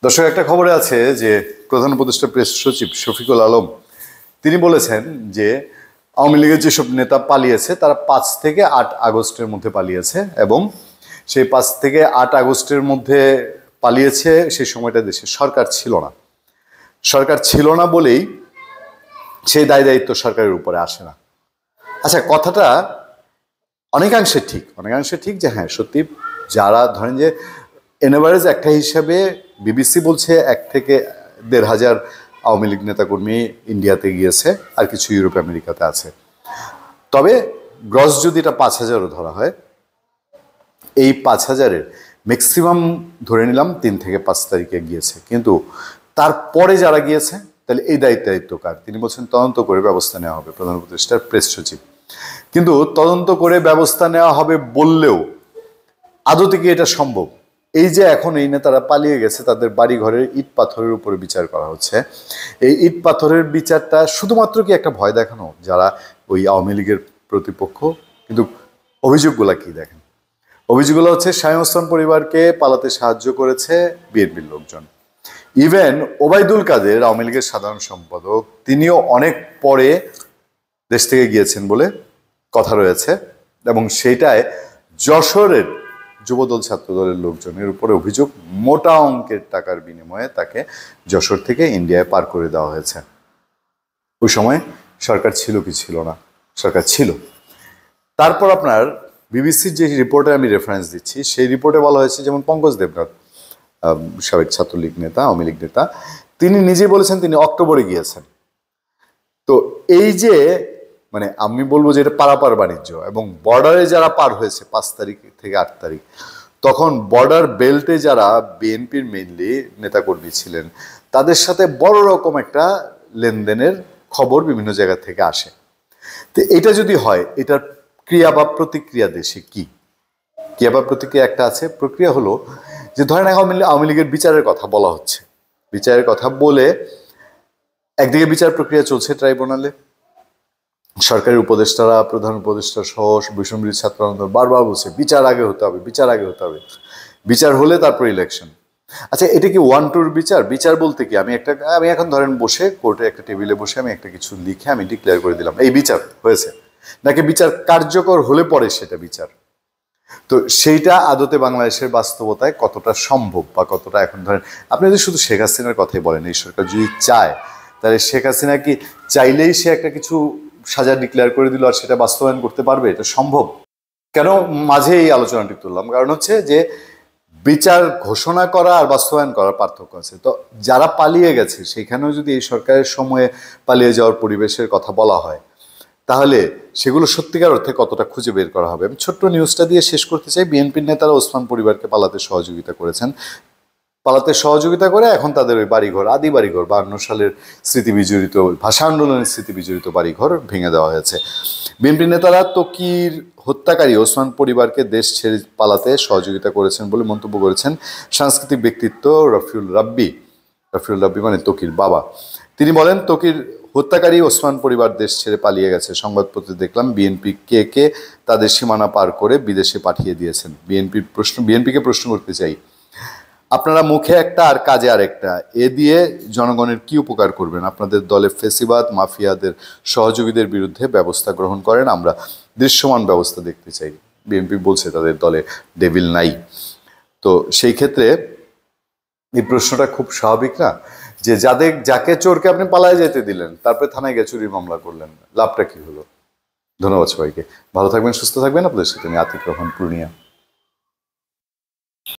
দর্শক, একটা খবরে আছে যে প্রধান উপদেষ্টা প্রেস সচিব শফিকুল আলম তিনি বলেছেন যে আওয়ামী লীগের যেসব নেতা পালিয়েছে তারা ৫ থেকে ৮ আগস্টের মধ্যে পালিয়েছে এবং সেই ৫ থেকে ৮ আগস্টের মধ্যে পালিয়েছে সেই সময়টা দেশে সরকার ছিল না। সরকার ছিল না বলেই সেই দায় দায়িত্ব সরকারের উপরে আসে না। আচ্ছা, কথাটা অনেকাংশে ঠিক যে হ্যাঁ সত্যি যারা ধরেন যে এভারেজ একটা হিসাবে বিবিসি বলছে ১ থেকে ১,৫০০ আওয়ামী লীগ নেতাকর্মী ইন্ডিয়াতে গিয়েছে, আর কিছু ইউরোপ আমেরিকাতে আছে। তবে গ্রস যদি এটা ৫,০০০ও ধরা হয়, এই ৫,০০০-এর ম্যাক্সিমাম ধরে নিলাম ৩ থেকে ৫ তারিখে গিয়েছে, কিন্তু তারপরে যারা গিয়েছে তাহলে এই দায়িত্ব কার? তিনি বলছেন তদন্ত করে ব্যবস্থা নেওয়া হবে, প্রধান উপদেষ্টার প্রেস সচিব। কিন্তু তদন্ত করে ব্যবস্থা নেওয়া হবে বললেও আদতে কি এটা সম্ভব? এই যে এখন এই নেতারা পালিয়ে গেছে, তাদের বাড়ি ঘরের ইট পাথরের উপরে বিচার করা হচ্ছে। এই ইট পাথরের বিচারটা শুধুমাত্র কি একটা ভয় দেখানো যারা ওই আওয়ামী লীগের প্রতিপক্ষ? কিন্তু অভিযোগগুলা কি দেখেন, অভিযোগগুলো হচ্ছে শামীম ওসমান পরিবারকে পালাতে সাহায্য করেছে বিএনপির লোকজন। ইভেন ওবায়দুল কাদের, আওয়ামী লীগের সাধারণ সম্পাদক, তিনিও অনেক পরে দেশ থেকে গিয়েছেন বলে কথা রয়েছে, এবং সেইটায় যশোরের যুবদল ছাত্রদলের লোকজনের উপরে অভিযোগ মোটা অঙ্কের টাকার বিনিময়ে তাকে যশোর থেকে ইন্ডিয়ায় পার করে দেওয়া হয়েছে। ওই সময় সরকার ছিল কি ছিল না? সরকার ছিল। তারপর আপনার বিবিসির যে রিপোর্টে আমি রেফারেন্স দিচ্ছি, সেই রিপোর্টে বলা হয়েছে যেমন পঙ্কজ দেবনাথ, সাবেক ছাত্রলীগ নেতা, আওয়ামী লীগ নেতা, তিনি নিজে বলেছেন তিনি অক্টোবরে গিয়েছেন। তো এই যে মানে আমি বলবো যে এটা পারাপার বাণিজ্য, এবং বর্ডারে যারা পার হয়েছে ৫ তারিখ থেকে ৮ তারিখ, তখন বর্ডার বেল্টে যারা বিএনপির মেইনলি নেতাকর্মী ছিলেন তাদের সাথে বড় রকম একটা লেনদেনের খবর বিভিন্ন জায়গা থেকে আসে। তো এটা যদি হয়, এটার ক্রিয়া বা প্রতিক্রিয়া দেশে কি? ক্রিয়া বা প্রতিক্রিয়া একটা আছে। প্রক্রিয়া হলো যে ধরেন আওয়ামী লীগের বিচারের কথা বলা হচ্ছে, বিচারের কথা বলে একদিকে বিচার প্রক্রিয়া চলছে ট্রাইব্যুনালে, সরকারি উপদেষ্টারা, প্রধান উপদেষ্টা সহ বৈষম্যবিরোধী ছাত্র আন্দোলন বারবার বলছে বিচার আগে হতে হবে, বিচার আগে হতে হবে, বিচার হলে তারপর ইলেকশন। আচ্ছা, এটা কি ওয়ান টুর বিচার? বিচার বলতে কি আমি এখন ধরেন বসে কোর্টে একটা টেবিলে বসে আমি একটা কিছু লিখে আমি ডিক্লেয়ার করে দিলাম এই বিচার হয়েছে, নাকি বিচার কার্যকর হলে পরে সেটা বিচার? তো সেইটা আদতে বাংলাদেশের বাস্তবতায় কতটা সম্ভব বা কতটা এখন ধরেন আপনি যদি শুধু শেখ হাসিনার কথাই বলেন, এই সরকার যদি চায় তাহলে শেখ হাসিনা কি চাইলেই সে একটা কিছু সাজা ডিক্লেয়ার করে দিল আর সেটা বাস্তবায়ন করতে পারবে? এটা সম্ভব? কেন মাঝে এই আলোচনাটি তুললাম, কারণ হচ্ছে যে বিচার ঘোষণা করা আর বাস্তবায়ন করার পার্থক্য আছে। তো যারা পালিয়ে গেছে সেখানেও যদি এই সরকারের সময়ে পালিয়ে যাওয়ার পরিবেশের কথা বলা হয়, তাহলে সেগুলো সত্যিকার অর্থে কতটা খুঁজে বের করা হবে? আমি ছোট্ট নিউজটা দিয়ে শেষ করতে চাই। বিএনপির নেতারা ওসমান পরিবারকে পালাতে সহযোগিতা করেছেন, পালাতে সহযোগিতা করে এখন তাদের ওই বাড়িঘর, আদি বাড়িঘর, ৫২ সালের স্মৃতিবিজড়িত ভাষা আন্দোলনের স্মৃতিবিজড়িত বাড়িঘর ভেঙে দেওয়া হয়েছে। বিএনপি নেতারা তকির হত্যাকারী ওসমান পরিবারকে দেশ ছেড়ে পালাতে সহযোগিতা করেছেন বলে মন্তব্য করেছেন সাংস্কৃতিক ব্যক্তিত্ব রফিউল রাব্বি মানে তকির বাবা। তিনি বলেন, তকির হত্যাকারী ওসমান পরিবার দেশ ছেড়ে পালিয়ে গেছে। সংবাদপত্রে দেখলাম বিএনপি কে তাদের সীমানা পার করে বিদেশে পাঠিয়ে দিয়েছেন। বিএনপিকে প্রশ্ন করতে চাই, আপনারা মুখে একটা আর কাজে আরেকটা, এ দিয়ে জনগণের কি উপকার করবেন? আপনাদের দলে ফেসিবাদ মাফিয়াদের সহযোগীদের বিরুদ্ধে ব্যবস্থা গ্রহণ করেন, আমরা দৃশ্যমান ব্যবস্থা দেখতে চাই। বিএনপি বলছে তাদের দলে ডেভিল নাই। তো সেই ক্ষেত্রে এই প্রশ্নটা খুব স্বাভাবিক না, যে যাকে চোরকে আপনি পালায় যেতে দিলেন, তারপরে থানায় গিয়ে চুরির মামলা করলেন, লাভটা কি হলো? ধন্যবাদ সবাইকে, ভালো থাকবেন, সুস্থ থাকবেন। আপনাদের সাথে আমি আতিক রহমান, পূর্ণিয়া।